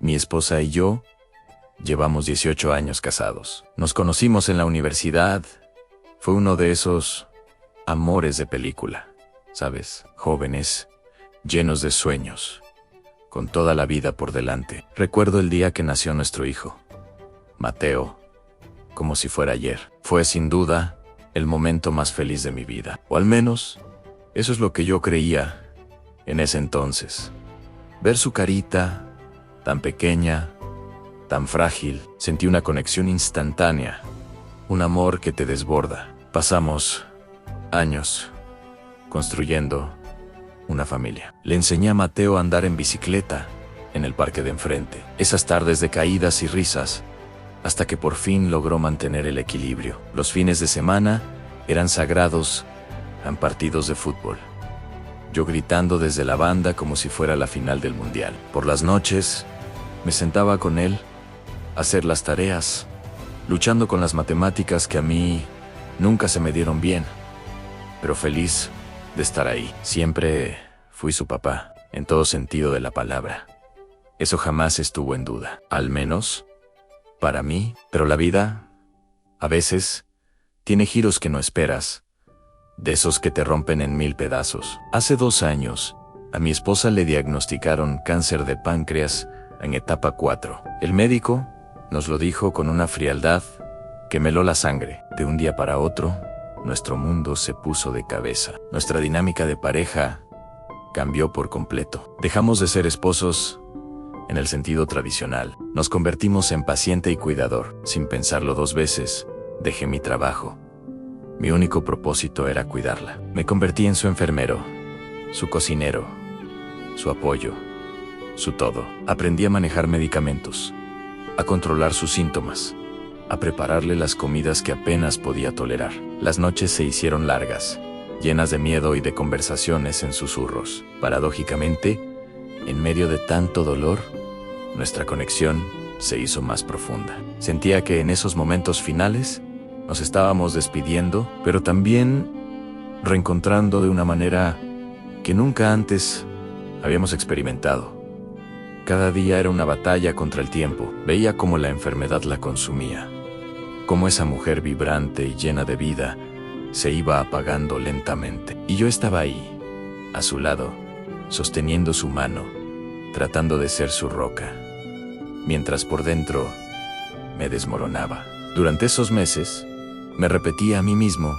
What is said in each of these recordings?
Mi esposa y yo llevamos 18 años casados. Nos conocimos en la universidad. Fue uno de esos amores de película, ¿sabes? Jóvenes, llenos de sueños, con toda la vida por delante. Recuerdo el día que nació nuestro hijo, Mateo, como si fuera ayer. Fue sin duda el momento más feliz de mi vida. O al menos, eso es lo que yo creía en ese entonces. Ver su carita, tan pequeña, tan frágil, sentí una conexión instantánea, un amor que te desborda. Pasamos años construyendo una familia. Le enseñé a Mateo a andar en bicicleta en el parque de enfrente. Esas tardes de caídas y risas, hasta que por fin logró mantener el equilibrio. Los fines de semana eran sagrados en partidos de fútbol. Yo gritando desde la banda como si fuera la final del mundial. Por las noches, me sentaba con él a hacer las tareas, luchando con las matemáticas que a mí nunca se me dieron bien, pero feliz de estar ahí. Siempre fui su papá, en todo sentido de la palabra. Eso jamás estuvo en duda, al menos para mí. Pero la vida, a veces, tiene giros que no esperas, de esos que te rompen en 1000 pedazos. Hace 2 años, a mi esposa le diagnosticaron cáncer de páncreas en etapa 4. El médico nos lo dijo con una frialdad que me heló la sangre. De un día para otro, nuestro mundo se puso de cabeza. Nuestra dinámica de pareja cambió por completo. Dejamos de ser esposos en el sentido tradicional. Nos convertimos en paciente y cuidador. Sin pensarlo 2 veces, dejé mi trabajo. Mi único propósito era cuidarla. Me convertí en su enfermero, su cocinero, su apoyo, su todo. Aprendí a manejar medicamentos, a controlar sus síntomas, a prepararle las comidas que apenas podía tolerar. Las noches se hicieron largas, llenas de miedo y de conversaciones en susurros. Paradójicamente, en medio de tanto dolor, nuestra conexión se hizo más profunda. Sentía que en esos momentos finales nos estábamos despidiendo, pero también reencontrando de una manera que nunca antes habíamos experimentado. Cada día era una batalla contra el tiempo. Veía cómo la enfermedad la consumía, cómo esa mujer vibrante y llena de vida se iba apagando lentamente. Y yo estaba ahí, a su lado, sosteniendo su mano, tratando de ser su roca, mientras por dentro me desmoronaba. Durante esos meses, me repetía a mí mismo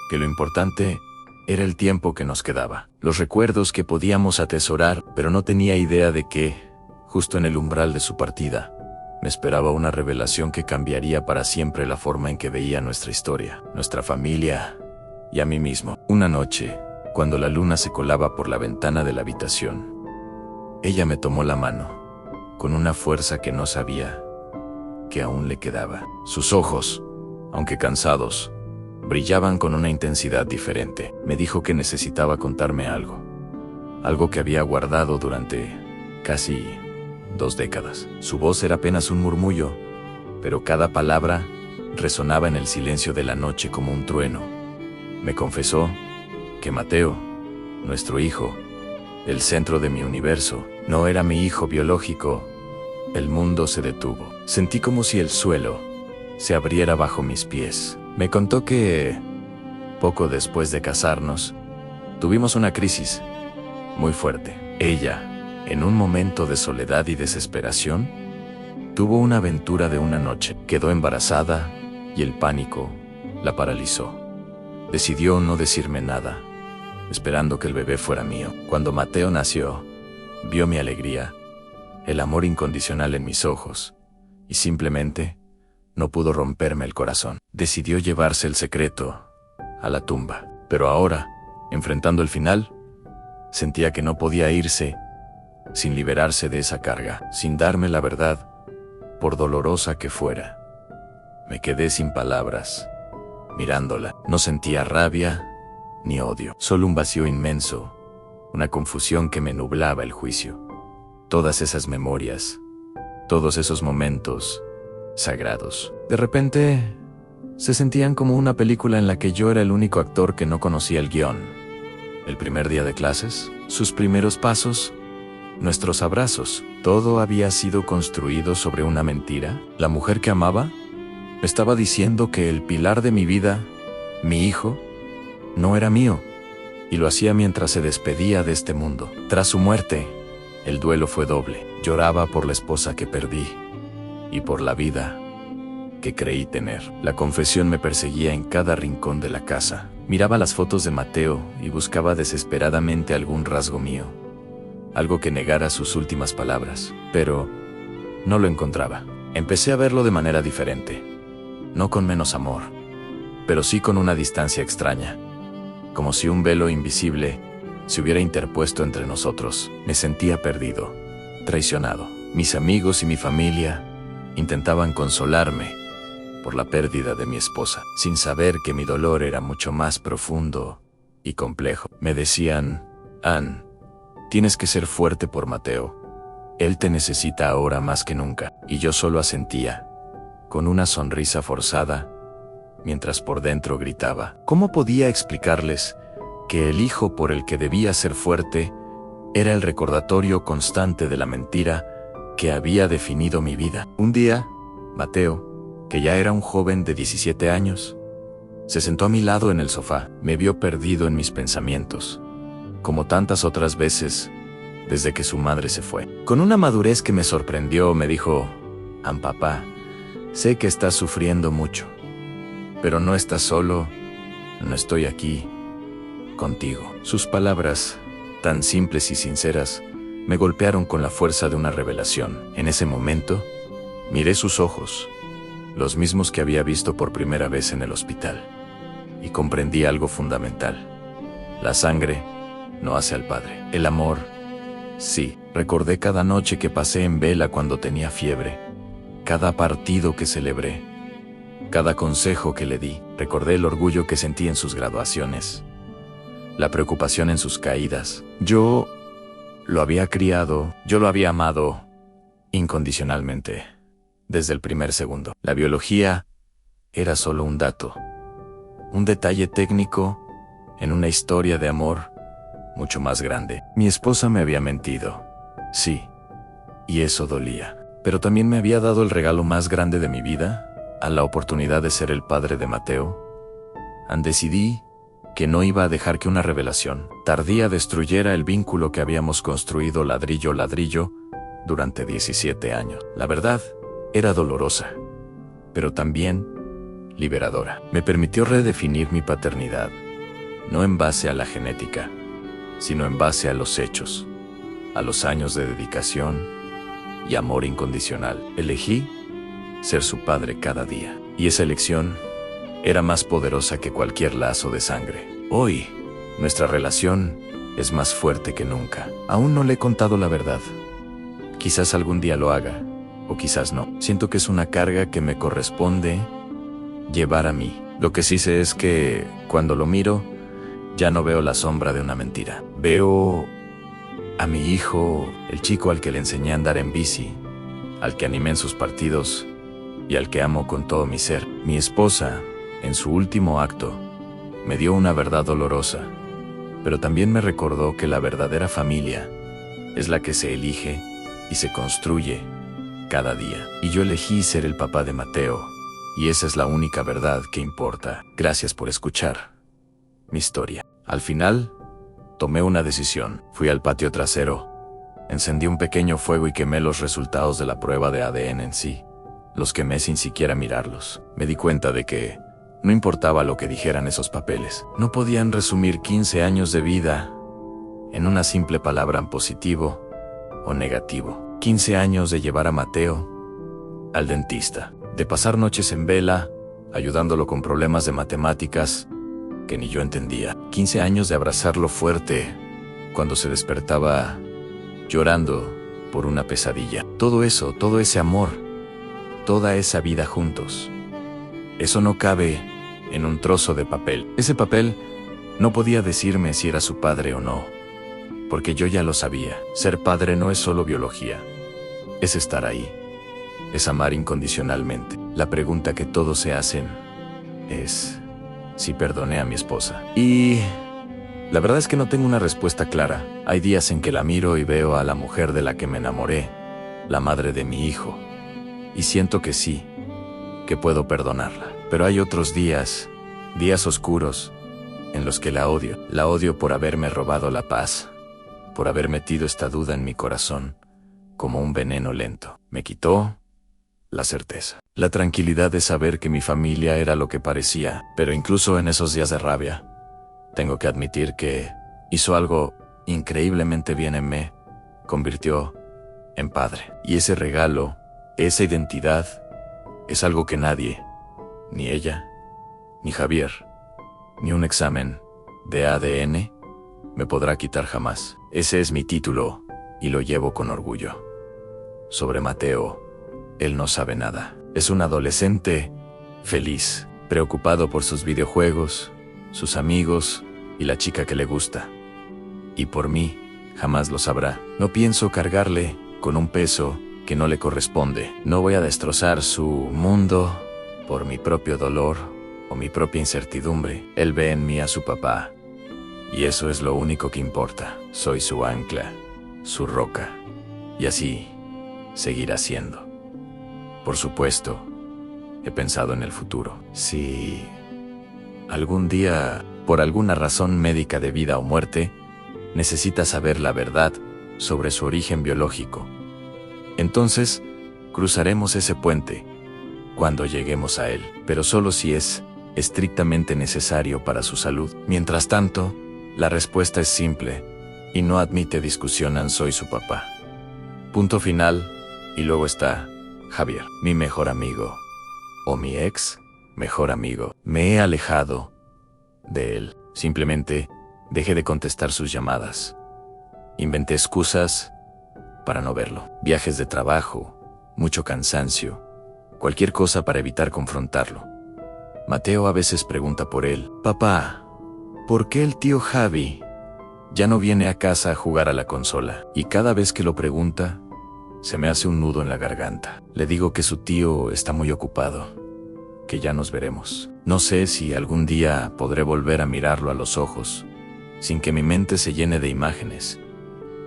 que lo importante era el tiempo que nos quedaba, los recuerdos que podíamos atesorar, pero no tenía idea de que, justo en el umbral de su partida, me esperaba una revelación que cambiaría para siempre la forma en que veía nuestra historia, nuestra familia y a mí mismo. Una noche, cuando la luna se colaba por la ventana de la habitación, ella me tomó la mano, con una fuerza que no sabía que aún le quedaba. Sus ojos, aunque cansados, brillaban con una intensidad diferente. Me dijo que necesitaba contarme algo que había guardado durante casi 2 décadas. Su voz era apenas un murmullo, pero cada palabra resonaba en el silencio de la noche como un trueno. Me confesó que Mateo, nuestro hijo, el centro de mi universo, no era mi hijo biológico. El mundo se detuvo. Sentí como si el suelo se abriera bajo mis pies. Me contó que, poco después de casarnos, tuvimos una crisis muy fuerte. Ella, en un momento de soledad y desesperación, tuvo una aventura de una noche. Quedó embarazada y el pánico la paralizó. Decidió no decirme nada, esperando que el bebé fuera mío. Cuando Mateo nació, vio mi alegría, el amor incondicional en mis ojos, y simplemente no pudo romperme el corazón. Decidió llevarse el secreto a la tumba. Pero ahora, enfrentando el final, sentía que no podía irse sin liberarse de esa carga, sin darme la verdad, por dolorosa que fuera. Me quedé sin palabras, mirándola. No sentía rabia ni odio, solo un vacío inmenso, una confusión que me nublaba el juicio. Todas esas memorias, todos esos momentos sagrados, de repente se sentían como una película en la que yo era el único actor que no conocía el guión. El primer día de clases, sus primeros pasos, nuestros abrazos. Todo había sido construido sobre una mentira. La mujer que amaba me estaba diciendo que el pilar de mi vida, mi hijo, no era mío, y lo hacía mientras se despedía de este mundo. Tras su muerte, el duelo fue doble. Lloraba por la esposa que perdí y por la vida que creí tener. La confesión me perseguía en cada rincón de la casa. Miraba las fotos de Mateo y buscaba desesperadamente algún rasgo mío, algo que negara sus últimas palabras, pero no lo encontraba. Empecé a verlo de manera diferente, no con menos amor, pero sí con una distancia extraña, como si un velo invisible se hubiera interpuesto entre nosotros. Me sentía perdido, traicionado. Mis amigos y mi familia intentaban consolarme por la pérdida de mi esposa, sin saber que mi dolor era mucho más profundo y complejo. Me decían: Ann, tienes que ser fuerte por Mateo. Él te necesita ahora más que nunca. Y yo solo asentía, con una sonrisa forzada, mientras por dentro gritaba. ¿Cómo podía explicarles que el hijo por el que debía ser fuerte era el recordatorio constante de la mentira que había definido mi vida? Un día, Mateo, que ya era un joven de 17 años, se sentó a mi lado en el sofá. Me vio perdido en mis pensamientos, como tantas otras veces desde que su madre se fue. Con una madurez que me sorprendió, me dijo: Ann, papá, sé que estás sufriendo mucho, pero no estás solo, no estoy aquí contigo. Sus palabras, tan simples y sinceras, me golpearon con la fuerza de una revelación. En ese momento, miré sus ojos, los mismos que había visto por primera vez en el hospital, y comprendí algo fundamental. La sangre no hace al padre. El amor, sí. Recordé cada noche que pasé en vela cuando tenía fiebre, cada partido que celebré, cada consejo que le di. Recordé el orgullo que sentí en sus graduaciones, la preocupación en sus caídas. Yo lo había criado, yo lo había amado incondicionalmente, desde el primer segundo. La biología era solo un dato, un detalle técnico en una historia de amor mucho más grande. Mi esposa me había mentido, sí, y eso dolía. Pero también me había dado el regalo más grande de mi vida, a la oportunidad de ser el padre de Mateo. Decidí que no iba a dejar que una revelación tardía destruyera el vínculo que habíamos construido ladrillo a ladrillo durante 17 años. La verdad, era dolorosa, pero también liberadora. Me permitió redefinir mi paternidad, no en base a la genética, sino en base a los hechos, a los años de dedicación y amor incondicional. Elegí ser su padre cada día, y esa elección era más poderosa que cualquier lazo de sangre. Hoy, nuestra relación es más fuerte que nunca. Aún no le he contado la verdad. Quizás algún día lo haga, o quizás no. Siento que es una carga que me corresponde llevar a mí. Lo que sí sé es que, cuando lo miro, ya no veo la sombra de una mentira. Veo a mi hijo, el chico al que le enseñé a andar en bici, al que animé en sus partidos y al que amo con todo mi ser. Mi esposa, en su último acto, me dio una verdad dolorosa, pero también me recordó que la verdadera familia es la que se elige y se construye cada día. Y yo elegí ser el papá de Mateo, y esa es la única verdad que importa. Gracias por escuchar mi historia. Al final, tomé una decisión. Fui al patio trasero, encendí un pequeño fuego y quemé los resultados de la prueba de ADN en sí. Los quemé sin siquiera mirarlos. Me di cuenta de que no importaba lo que dijeran esos papeles. No podían resumir 15 años de vida en una simple palabra en positivo o negativo. 15 años de llevar a Mateo al dentista, de pasar noches en vela, ayudándolo con problemas de matemáticas que ni yo entendía. 15 años de abrazarlo fuerte cuando se despertaba llorando por una pesadilla. Todo eso, todo ese amor, toda esa vida juntos. Eso no cabe en un trozo de papel. Ese papel no podía decirme si era su padre o no, porque yo ya lo sabía. Ser padre no es solo biología, es estar ahí, es amar incondicionalmente. La pregunta que todos se hacen es si perdoné a mi esposa. Y La verdad es que no tengo una respuesta clara. Hay días en que la miro y veo a la mujer de la que me enamoré, la madre de mi hijo, y siento que sí, que puedo perdonarla. Pero hay otros días oscuros, en los que la odio. La odio por haberme robado la paz, por haber metido esta duda en mi corazón, como un veneno lento. Me quitó la certeza, la tranquilidad de saber que mi familia era lo que parecía. Pero incluso en esos días de rabia, tengo que admitir que hizo algo increíblemente bien en mí. Convirtió en padre. Y ese regalo, esa identidad, es algo que nadie, ni ella, ni Javier, ni un examen de ADN, me podrá quitar jamás. Ese es mi título, y lo llevo con orgullo. Sobre Mateo, él no sabe nada. Es un adolescente feliz, preocupado por sus videojuegos, sus amigos y la chica que le gusta. Y por mí, jamás lo sabrá. No pienso cargarle con un peso que no le corresponde. No voy a destrozar su mundo por mi propio dolor o mi propia incertidumbre. Él ve en mí a su papá, y eso es lo único que importa. Soy su ancla, su roca, y así seguirá siendo. Por supuesto, he pensado en el futuro. Si algún día, por alguna razón médica de vida o muerte, necesita saber la verdad sobre su origen biológico, entonces cruzaremos ese puente cuando lleguemos a él, pero solo si es estrictamente necesario para su salud. Mientras tanto, la respuesta es simple y no admite discusión. Soy su papá. Punto final. Y luego está Javier, mi mejor amigo, o mi ex mejor amigo. Me he alejado de él. Simplemente dejé de contestar sus llamadas. Inventé excusas para no verlo. Viajes de trabajo, mucho cansancio, cualquier cosa para evitar confrontarlo. Mateo a veces pregunta por él. Papá, ¿por qué el tío Javi ya no viene a casa a jugar a la consola? Y cada vez que lo pregunta, se me hace un nudo en la garganta. Le digo que su tío está muy ocupado, que ya nos veremos. No sé si algún día podré volver a mirarlo a los ojos, sin que mi mente se llene de imágenes,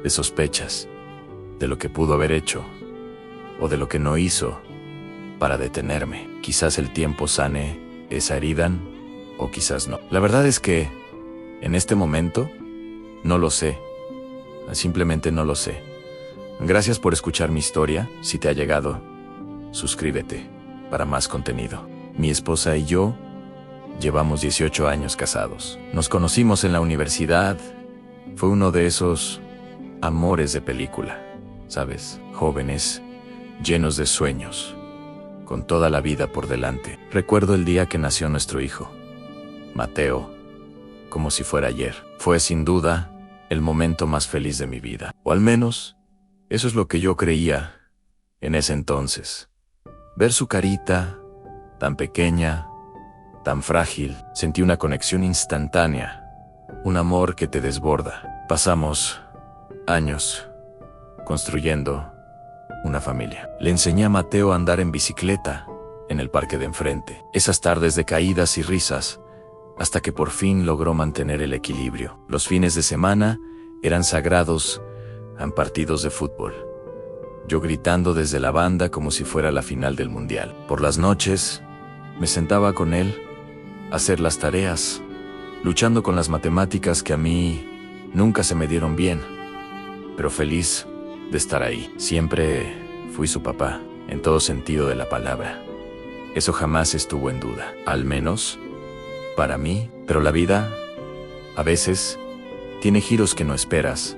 de sospechas, de lo que pudo haber hecho, o de lo que no hizo para detenerme. Quizás el tiempo sane esa herida, o quizás no. La verdad es que, en este momento, no lo sé. Simplemente no lo sé. Gracias por escuchar mi historia. Si te ha llegado, suscríbete para más contenido. Mi esposa y yo llevamos 18 años casados. Nos conocimos en la universidad. Fue uno de esos amores de película, ¿sabes? Jóvenes, llenos de sueños, con toda la vida por delante. Recuerdo el día que nació nuestro hijo, Mateo, como si fuera ayer. Fue sin duda el momento más feliz de mi vida. O al menos, eso es lo que yo creía en ese entonces. Ver su carita, tan pequeña, tan frágil, sentí una conexión instantánea, un amor que te desborda. Pasamos años construyendo una familia. Le enseñé a Mateo a andar en bicicleta en el parque de enfrente. Esas tardes de caídas y risas, hasta que por fin logró mantener el equilibrio. Los fines de semana eran sagrados en partidos de fútbol, yo gritando desde la banda como si fuera la final del mundial. Por las noches, me sentaba con él a hacer las tareas, luchando con las matemáticas que a mí nunca se me dieron bien, pero feliz de estar ahí. Siempre fui su papá, en todo sentido de la palabra. Eso jamás estuvo en duda, al menos para mí. Pero la vida, a veces, tiene giros que no esperas,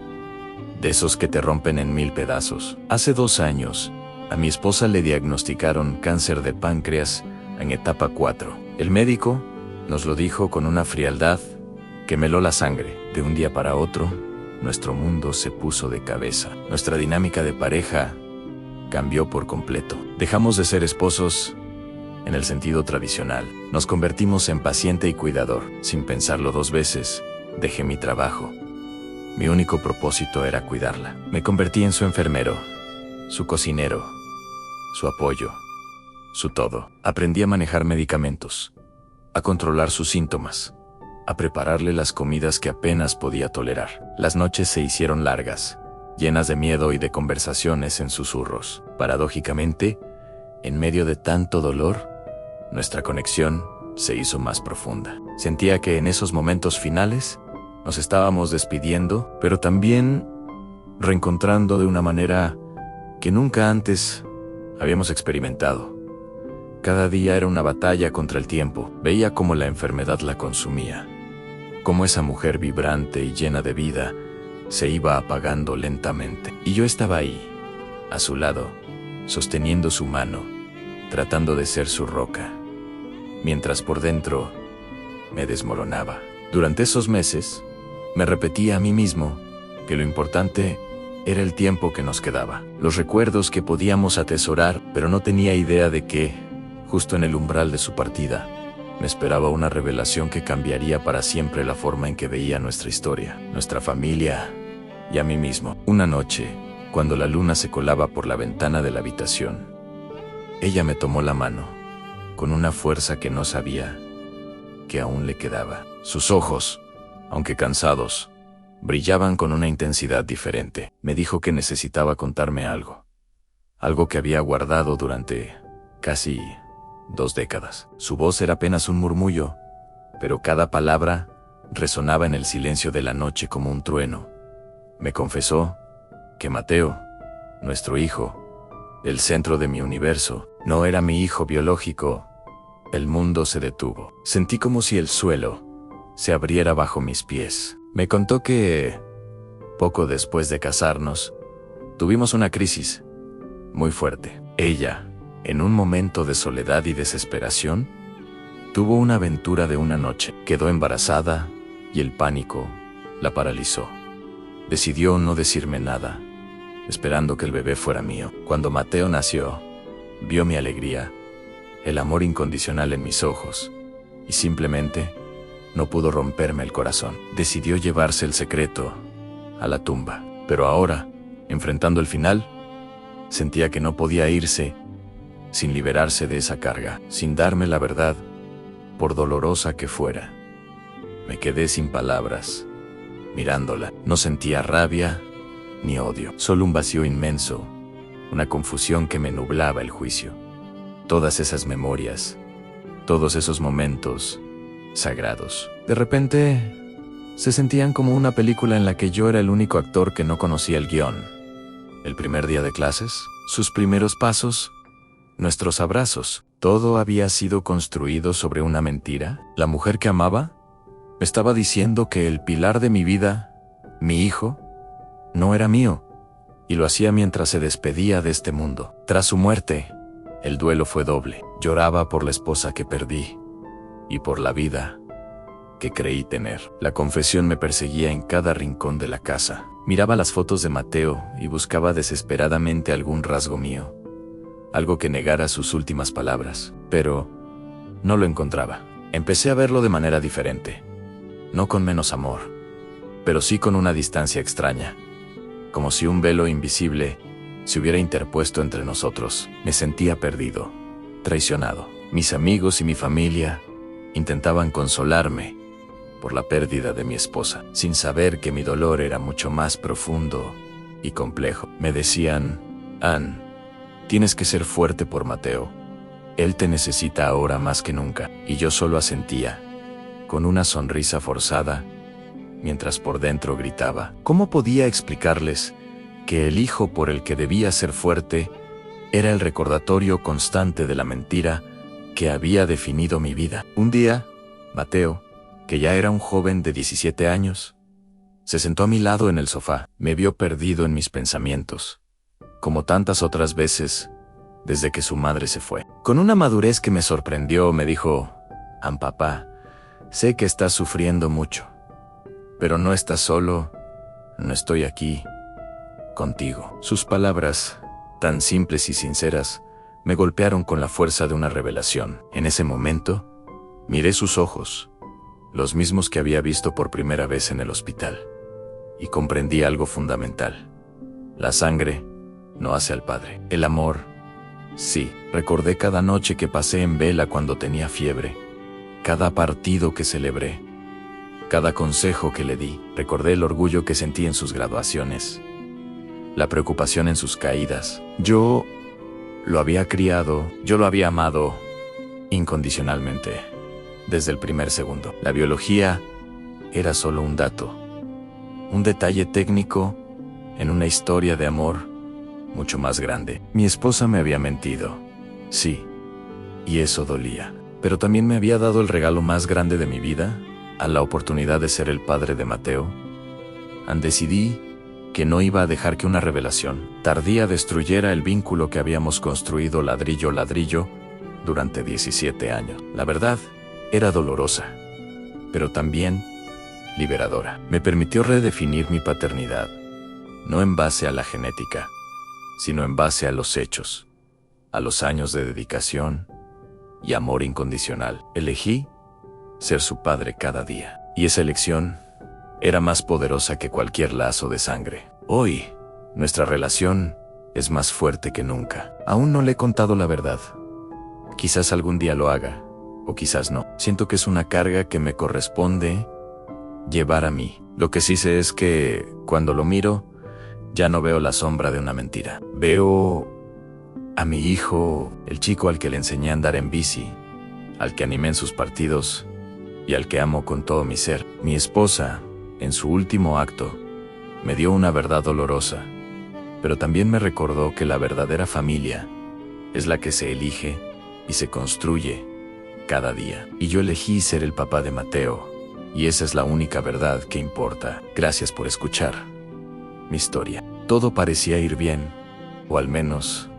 de esos que te rompen en 1000 pedazos. Hace 2 años, a mi esposa le diagnosticaron cáncer de páncreas en etapa 4. El médico nos lo dijo con una frialdad que me heló la sangre. De un día para otro, nuestro mundo se puso de cabeza. Nuestra dinámica de pareja cambió por completo. Dejamos de ser esposos en el sentido tradicional. Nos convertimos en paciente y cuidador. Sin pensarlo 2 veces, dejé mi trabajo. Mi único propósito era cuidarla. Me convertí en su enfermero, su cocinero, su apoyo, su todo. Aprendí a manejar medicamentos, a controlar sus síntomas, a prepararle las comidas que apenas podía tolerar. Las noches se hicieron largas, llenas de miedo y de conversaciones en susurros. Paradójicamente, en medio de tanto dolor, nuestra conexión se hizo más profunda. Sentía que en esos momentos finales nos estábamos despidiendo, pero también reencontrando de una manera que nunca antes habíamos experimentado. Cada día era una batalla contra el tiempo. Veía cómo la enfermedad la consumía, cómo esa mujer vibrante y llena de vida se iba apagando lentamente. Y yo estaba ahí, a su lado, sosteniendo su mano, tratando de ser su roca, mientras por dentro me desmoronaba. Durante esos meses, me repetía a mí mismo que lo importante era el tiempo que nos quedaba, los recuerdos que podíamos atesorar, pero no tenía idea de que, justo en el umbral de su partida, me esperaba una revelación que cambiaría para siempre la forma en que veía nuestra historia, nuestra familia y a mí mismo. Una noche, cuando la luna se colaba por la ventana de la habitación, ella me tomó la mano, con una fuerza que no sabía que aún le quedaba. Sus ojos, aunque cansados, brillaban con una intensidad diferente. Me dijo que necesitaba contarme algo que había guardado durante casi 2 décadas. Su voz era apenas un murmullo, pero cada palabra resonaba en el silencio de la noche como un trueno. Me confesó que Mateo, nuestro hijo, el centro de mi universo, no era mi hijo biológico. El mundo se detuvo. Sentí como si el suelo se abriera bajo mis pies. Me contó que, poco después de casarnos, tuvimos una crisis muy fuerte. Ella, en un momento de soledad y desesperación, tuvo una aventura de una noche. Quedó embarazada y el pánico la paralizó. Decidió no decirme nada, esperando que el bebé fuera mío. Cuando Mateo nació, vio mi alegría, el amor incondicional en mis ojos, y simplemente no pudo romperme el corazón. Decidió llevarse el secreto a la tumba. Pero ahora, enfrentando el final, sentía que no podía irse sin liberarse de esa carga, sin darme la verdad, por dolorosa que fuera. Me quedé sin palabras, mirándola. No sentía rabia ni odio, solo un vacío inmenso, una confusión que me nublaba el juicio. Todas esas memorias, todos esos momentos sagrados, de repente se sentían como una película en la que yo era el único actor que no conocía el guión. El primer día de clases, sus primeros pasos, nuestros abrazos, todo había sido construido sobre una mentira. La mujer que amaba me estaba diciendo que el pilar de mi vida, mi hijo, no era mío, y lo hacía mientras se despedía de este mundo. Tras su muerte, el duelo fue doble. Lloraba por la esposa que perdí y por la vida que creí tener. La confesión me perseguía en cada rincón de la casa. Miraba las fotos de Mateo y buscaba desesperadamente algún rasgo mío, algo que negara sus últimas palabras, pero no lo encontraba. Empecé a verlo de manera diferente, no con menos amor, pero sí con una distancia extraña, como si un velo invisible se hubiera interpuesto entre nosotros. Me sentía perdido, traicionado. Mis amigos y mi familia intentaban consolarme por la pérdida de mi esposa, sin saber que mi dolor era mucho más profundo y complejo. Me decían: Ann, tienes que ser fuerte por Mateo. Él te necesita ahora más que nunca. Y yo solo asentía, con una sonrisa forzada, mientras por dentro gritaba. ¿Cómo podía explicarles que el hijo por el que debía ser fuerte era el recordatorio constante de la mentira que había definido mi vida? Un día, Mateo, que ya era un joven de 17 años, se sentó a mi lado en el sofá. Me vio perdido en mis pensamientos, como tantas otras veces desde que su madre se fue. Con una madurez que me sorprendió, me dijo: Ann, papá, sé que estás sufriendo mucho, pero no estás solo, no estoy aquí contigo. Sus palabras, tan simples y sinceras, me golpearon con la fuerza de una revelación. En ese momento, miré sus ojos, los mismos que había visto por primera vez en el hospital, y comprendí algo fundamental. La sangre no hace al padre. El amor, sí. Recordé cada noche que pasé en vela cuando tenía fiebre, cada partido que celebré, cada consejo que le di. Recordé el orgullo que sentí en sus graduaciones, la preocupación en sus caídas. Yo lo había criado, yo lo había amado incondicionalmente, desde el primer segundo. La biología era solo un dato, un detalle técnico en una historia de amor mucho más grande. Mi esposa me había mentido, sí, y eso dolía. Pero también me había dado el regalo más grande de mi vida, a la oportunidad de ser el padre de Mateo. Decidí que no iba a dejar que una revelación tardía destruyera el vínculo que habíamos construido ladrillo a ladrillo durante 17 años. La verdad, era dolorosa, pero también liberadora. Me permitió redefinir mi paternidad, no en base a la genética, sino en base a los hechos, a los años de dedicación y amor incondicional. Elegí ser su padre cada día, y esa elección era más poderosa que cualquier lazo de sangre. Hoy, nuestra relación es más fuerte que nunca. Aún no le he contado la verdad. Quizás algún día lo haga, o quizás no. Siento que es una carga que me corresponde llevar a mí. Lo que sí sé es que, cuando lo miro, ya no veo la sombra de una mentira. Veo a mi hijo, el chico al que le enseñé a andar en bici, al que animé en sus partidos y al que amo con todo mi ser. Mi esposa, en su último acto, me dio una verdad dolorosa, pero también me recordó que la verdadera familia es la que se elige y se construye cada día. Y yo elegí ser el papá de Mateo, y esa es la única verdad que importa. Gracias por escuchar mi historia. Todo parecía ir bien, o al menos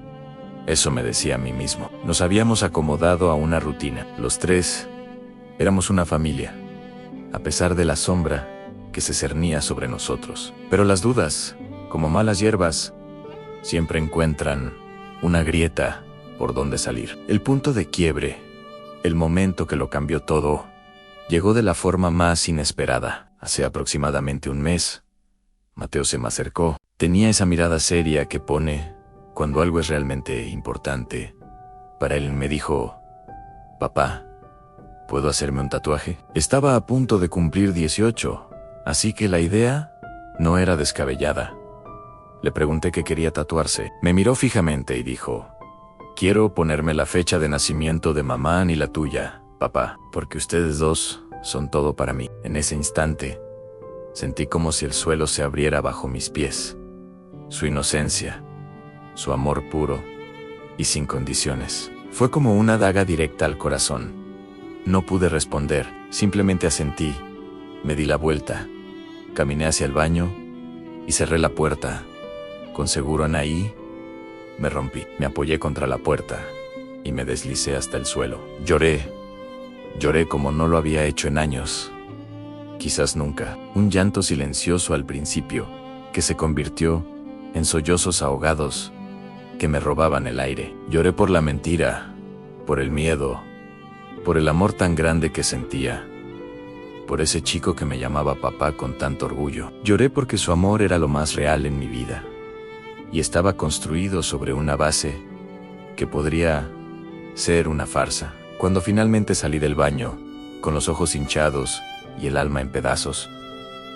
eso me decía a mí mismo. Nos habíamos acomodado a una rutina. Los tres éramos una familia, a pesar de la sombra que se cernía sobre nosotros. Pero las dudas, como malas hierbas, siempre encuentran una grieta por donde salir. El punto de quiebre, el momento que lo cambió todo, llegó de la forma más inesperada. Hace aproximadamente un mes, Mateo se me acercó. Tenía esa mirada seria que pone cuando algo es realmente importante para él. Me dijo: «Papá, ¿puedo hacerme un tatuaje?». Estaba a punto de cumplir 18, así que la idea no era descabellada. Le pregunté qué quería tatuarse. Me miró fijamente y dijo: «Quiero ponerme la fecha de nacimiento de mamá ni la tuya, papá, porque ustedes dos son todo para mí». En ese instante, sentí como si el suelo se abriera bajo mis pies. Su inocencia, su amor puro y sin condiciones. Fue como una daga directa al corazón. No pude responder, simplemente asentí. Me di la vuelta, caminé hacia el baño y cerré la puerta. Con seguro Anaí, me rompí. Me apoyé contra la puerta y me deslicé hasta el suelo. Lloré como no lo había hecho en años. Quizás nunca. Un llanto silencioso al principio, que se convirtió en sollozos ahogados que me robaban el aire. Lloré por la mentira, por el miedo, por el amor tan grande que sentía, por ese chico que me llamaba papá con tanto orgullo. Lloré porque su amor era lo más real en mi vida, y estaba construido sobre una base que podría ser una farsa. Cuando finalmente salí del baño, con los ojos hinchados y el alma en pedazos,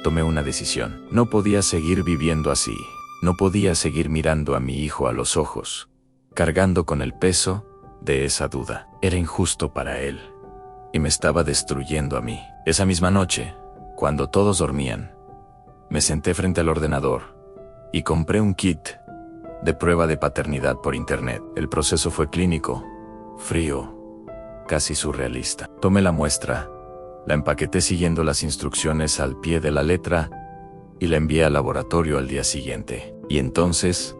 tomé una decisión. No podía seguir viviendo así. No podía seguir mirando a mi hijo a los ojos, cargando con el peso de esa duda. Era injusto para él, y me estaba destruyendo a mí. Esa misma noche, cuando todos dormían, me senté frente al ordenador y compré un kit de prueba de paternidad por internet. El proceso fue clínico, frío, casi surrealista. Tomé la muestra, la empaqueté siguiendo las instrucciones al pie de la letra y la envié al laboratorio al día siguiente. Y entonces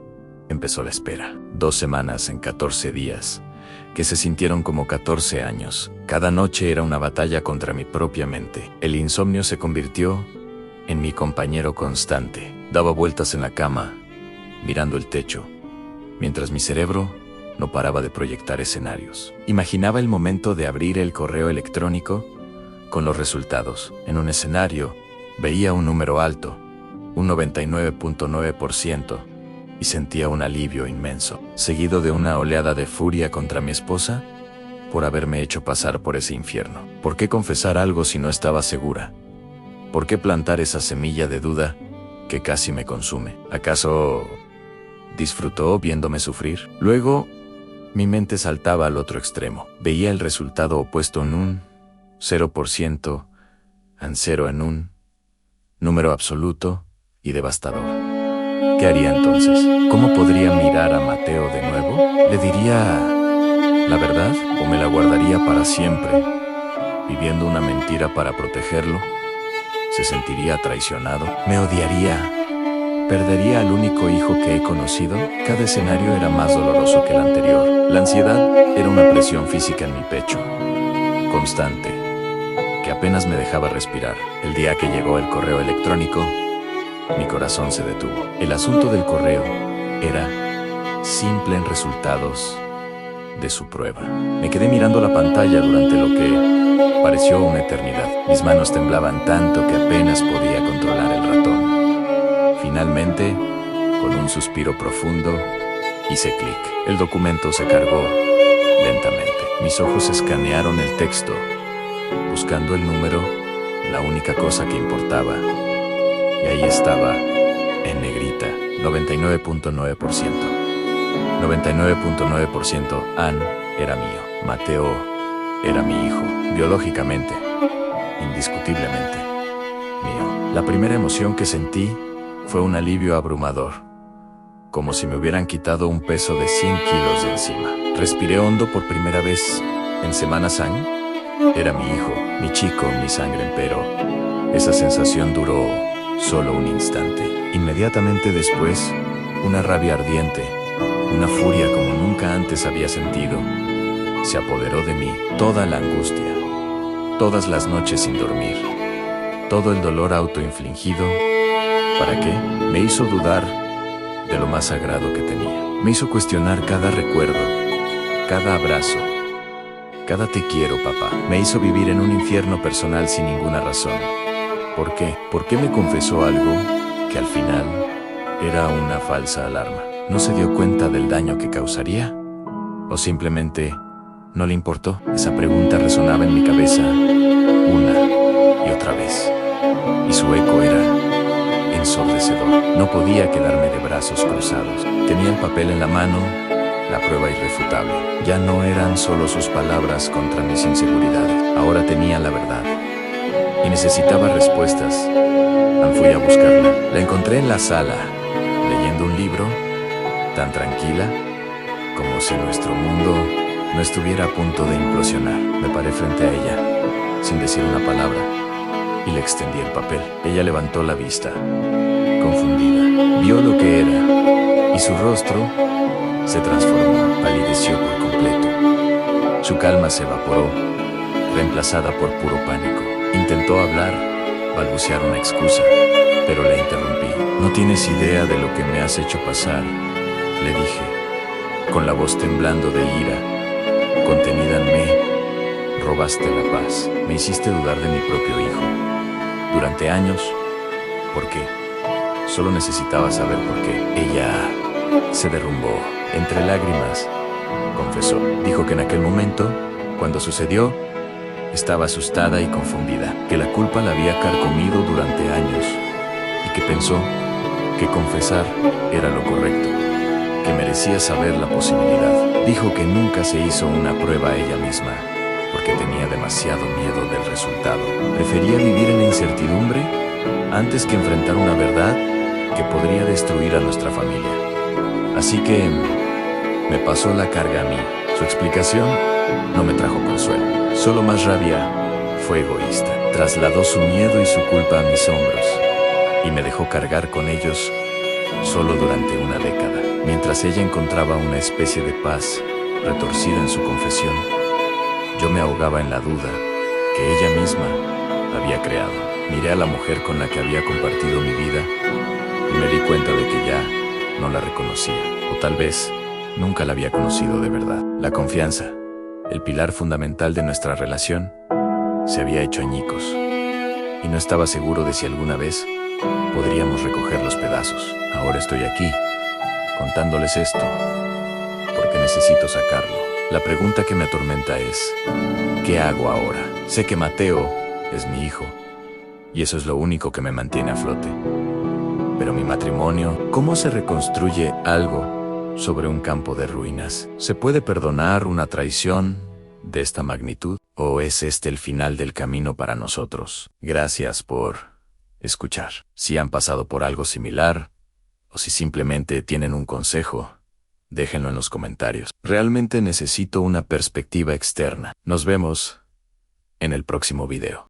empezó la espera. 2 semanas en 14 días, que se sintieron como 14 años. Cada noche era una batalla contra mi propia mente. El insomnio se convirtió en mi compañero constante. Daba vueltas en la cama, mirando el techo, mientras mi cerebro no paraba de proyectar escenarios. Imaginaba el momento de abrir el correo electrónico con los resultados. En un escenario, veía un número alto, un 99.9%, y sentía un alivio inmenso, seguido de una oleada de furia contra mi esposa por haberme hecho pasar por ese infierno. ¿Por qué confesar algo si no estaba segura ¿Por qué plantar esa semilla de duda que casi me consume? ¿Acaso disfrutó viéndome sufrir? Luego, mi mente saltaba al otro extremo. Veía el resultado opuesto en un 0%, en 0 en un número absoluto y devastador. ¿Qué haría entonces? ¿Cómo podría mirar a Mateo de nuevo? ¿Le diría la verdad o me la guardaría para siempre, viviendo una mentira para protegerlo? ¿Se sentiría traicionado? ¿Me odiaría? ¿Perdería al único hijo que he conocido? Cada escenario era más doloroso que el anterior. La ansiedad era una presión física en mi pecho, constante, que apenas me dejaba respirar. El día que llegó el correo electrónico, mi corazón se detuvo. El asunto del correo era simple en resultados de su prueba. Me quedé mirando la pantalla durante lo que pareció una eternidad. Mis manos temblaban tanto que apenas podía controlar el ratón. Finalmente, con un suspiro profundo, hice clic. El documento se cargó lentamente. Mis ojos escanearon el texto, buscando el número, la única cosa que importaba. Y ahí estaba, en negrita, 99.9%. 99.9%. Ann era mío. Mateo era mi hijo, biológicamente, indiscutiblemente mío. La primera emoción que sentí fue un alivio abrumador, como si me hubieran quitado un peso de 100 kilos de encima. Respiré hondo por primera vez en semanas. Ann era mi hijo, mi chico, mi sangre, pero esa sensación duró solo un instante. Inmediatamente después, una rabia ardiente, una furia como nunca antes había sentido, se apoderó de mí. Toda la angustia, todas las noches sin dormir, todo el dolor autoinfligido. ¿Para qué? Me hizo dudar de lo más sagrado que tenía. Me hizo cuestionar cada recuerdo, cada abrazo, cada te quiero, papá. Me hizo vivir en un infierno personal sin ninguna razón. ¿Por qué? ¿Por qué me confesó algo que al final era una falsa alarma? ¿No se dio cuenta del daño que causaría? ¿O simplemente no le importó? Esa pregunta resonaba en mi cabeza una y otra vez, y su eco era ensordecedor. No podía quedarme de brazos cruzados. Tenía el papel en la mano, la prueba irrefutable. Ya no eran solo sus palabras contra mis inseguridades. Ahora tenía la verdad. Y necesitaba respuestas. Fui a buscarla. La encontré en la sala, leyendo un libro, tan tranquila, como si nuestro mundo no estuviera a punto de implosionar. Me paré frente a ella, sin decir una palabra, y le extendí el papel. Ella levantó la vista, confundida. Vio lo que era, y su rostro se transformó, palideció por completo. Su calma se evaporó, reemplazada por puro pánico. Intentó hablar, balbucear una excusa, pero la interrumpí. No tienes idea de lo que me has hecho pasar, le dije, con la voz temblando de ira, contenida en mí. Robaste la paz, me hiciste dudar de mi propio hijo. Durante años, ¿por qué? Solo necesitaba saber por qué. Ella se derrumbó entre lágrimas, confesó. Dijo que en aquel momento, cuando sucedió, estaba asustada y confundida, que la culpa la había carcomido durante años y que pensó que confesar era lo correcto, que merecía saber la posibilidad. Dijo que nunca se hizo una prueba a ella misma porque tenía demasiado miedo del resultado. Prefería vivir en la incertidumbre antes que enfrentar una verdad que podría destruir a nuestra familia. Así que me pasó la carga a mí. Su explicación no me trajo consuelo, solo más rabia. Fue egoísta. Trasladó su miedo y su culpa a mis hombros y me dejó cargar con ellos solo durante una década. Mientras ella encontraba una especie de paz retorcida en su confesión, yo me ahogaba en la duda que ella misma había creado. Miré a la mujer con la que había compartido mi vida y me di cuenta de que ya no la reconocía, o tal vez nunca la había conocido de verdad. La confianza, el pilar fundamental de nuestra relación, se había hecho añicos y no estaba seguro de si alguna vez podríamos recoger los pedazos. Ahora estoy aquí, contándoles esto, porque necesito sacarlo. La pregunta que me atormenta es, ¿qué hago ahora? Sé que Mateo es mi hijo, y eso es lo único que me mantiene a flote. Pero mi matrimonio, ¿cómo se reconstruye algo sobre un campo de ruinas? ¿Se puede perdonar una traición de esta magnitud? ¿O es este el final del camino para nosotros? Gracias por escuchar. Si han pasado por algo similar, o si simplemente tienen un consejo, déjenlo en los comentarios. Realmente necesito una perspectiva externa. Nos vemos en el próximo video.